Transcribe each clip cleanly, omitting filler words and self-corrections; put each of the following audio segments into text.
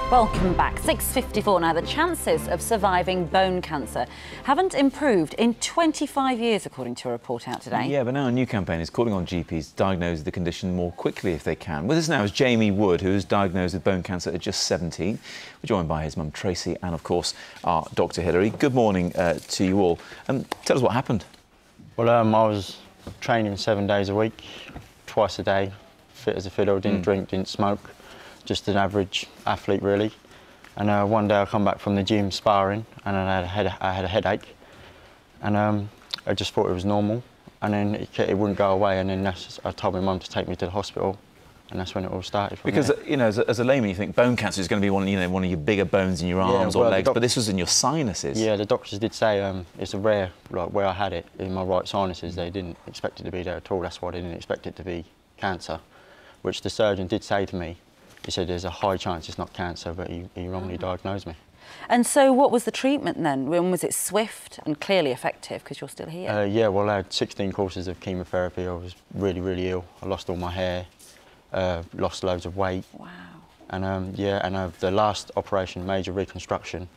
Welcome back. 6:54 now. The chances of surviving bone cancer haven't improved in 25 years, according to a report out today. Yeah, but now a new campaign is calling on GPs to diagnose the condition more quickly if they can. With us now is Jamie Wood, who was diagnosed with bone cancer at just 17. We're joined by his mum, Tracey, and, of course, our Dr Hilary. Good morning to you all. Tell us what happened. Well, I was training 7 days a week, twice a day, fit as a fiddle, didn't drink, didn't smoke. Just an average athlete, really. And one day I come back from the gym sparring, and I had a headache, and I just thought it was normal, and then it wouldn't go away, and then I told my mum to take me to the hospital, and that's when it all started. Because there. You know, as a layman, you think bone cancer is going to be one of your bigger bones in your arms or legs, but this was in your sinuses. Yeah, the doctors did say it's a rare, like where I had it in my right sinuses. They didn't expect it to be there at all. That's why they didn't expect it to be cancer, which the surgeon did say to me. He said there's a high chance it's not cancer, but he wrongly diagnosed me. And so what was the treatment then? When was it swift and clearly effective, because you're still here? Yeah, well, I had 16 courses of chemotherapy. I was really, really ill. I lost all my hair, lost loads of weight. Wow. And the last operation, major reconstruction,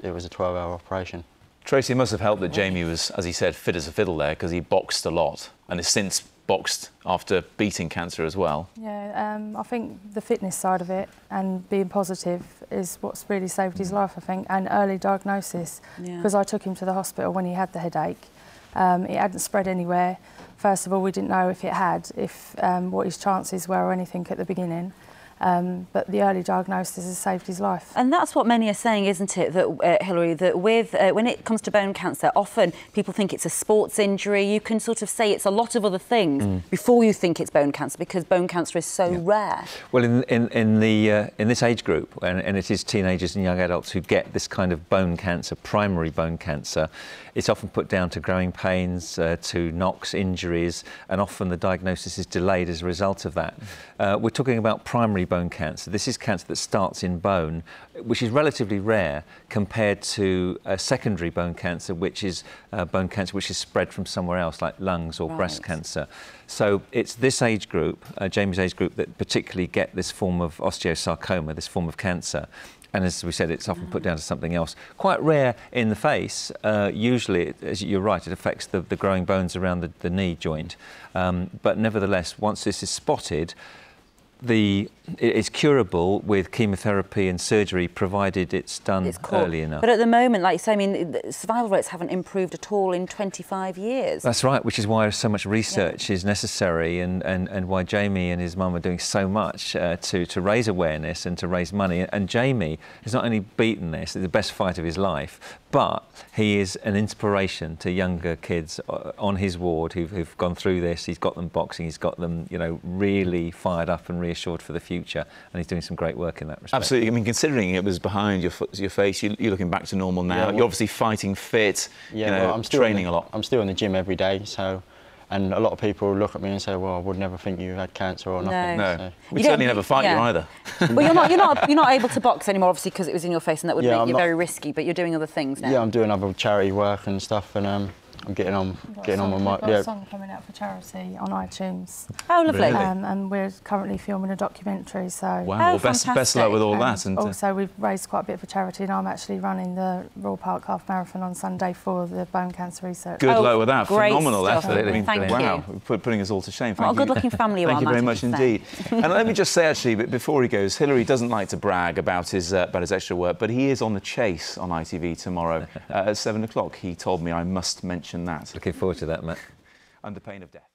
it was a 12-hour operation. Tracey, it must have helped that Jamie was, as he said, fit as a fiddle there, because he boxed a lot and has since boxed after beating cancer as well. Yeah, I think the fitness side of it and being positive is what's really saved his life, I think, and early diagnosis, because I took him to the hospital when he had the headache. It hadn't spread anywhere. First of all, we didn't know if it had, what his chances were or anything at the beginning. But the early diagnosis has saved his life. And that's what many are saying, isn't it, that, Hilary, that when it comes to bone cancer, often people think it's a sports injury. You can sort of say it's a lot of other things before you think it's bone cancer, because bone cancer is so rare. Well, in this age group, and it is teenagers and young adults who get this kind of bone cancer, primary bone cancer, it's often put down to growing pains, to knocks, injuries, and often the diagnosis is delayed as a result of that. We're talking about primary bone cancer. This is cancer that starts in bone, which is relatively rare compared to secondary bone cancer, which is bone cancer which is spread from somewhere else, like lungs or breast cancer. So it's this age group, Jamie's age group, that particularly get this form of osteosarcoma, this form of cancer. And as we said, it's often put down to something else. Quite rare in the face. Usually, as you're right, it affects the growing bones around the knee joint. But nevertheless, once this is spotted, it is curable with chemotherapy and surgery, provided it's done early enough. But at the moment, like you say, I mean, the survival rates haven't improved at all in 25 years. That's right, which is why so much research is necessary, and why Jamie and his mum are doing so much to raise awareness and to raise money. And Jamie has not only beaten this, it's the best fight of his life, but he is an inspiration to younger kids on his ward who've gone through this. He's got them boxing, he's got them, you know, really fired up and reassured for the future, and he's doing some great work in that respect. Absolutely. I mean, considering it was behind your face, you're looking back to normal now. Yeah, you're obviously fighting fit. Yeah, you know, well, I'm still training a lot. I'm still in the gym every day, so. And a lot of people look at me and say, "Well, I would never think you had cancer or nothing." No, so. We'd certainly never fight you either. Well, you're not able to box anymore, obviously, because it was in your face, and that would make you very risky. But you're doing other things now. Yeah, I'm doing other charity work and stuff, and I'm getting on with my. We've got a song coming out for charity on iTunes. Oh, lovely! Really? And we're currently filming a documentary. So wow, well, best luck with all that. And also, we've raised quite a bit for charity, and I'm actually running the Royal Park Half Marathon on Sunday for the bone cancer research. Good luck with that. Phenomenal effort. I mean, thank wow, you. Putting us all to shame. What a good-looking family you are. Thank you very much indeed. And let me just say, actually, before he goes, Hilary doesn't like to brag about his extra work, but he is on The Chase on ITV tomorrow at 7 o'clock. He told me I must mention that. Looking forward to that, Matt. Under pain of death.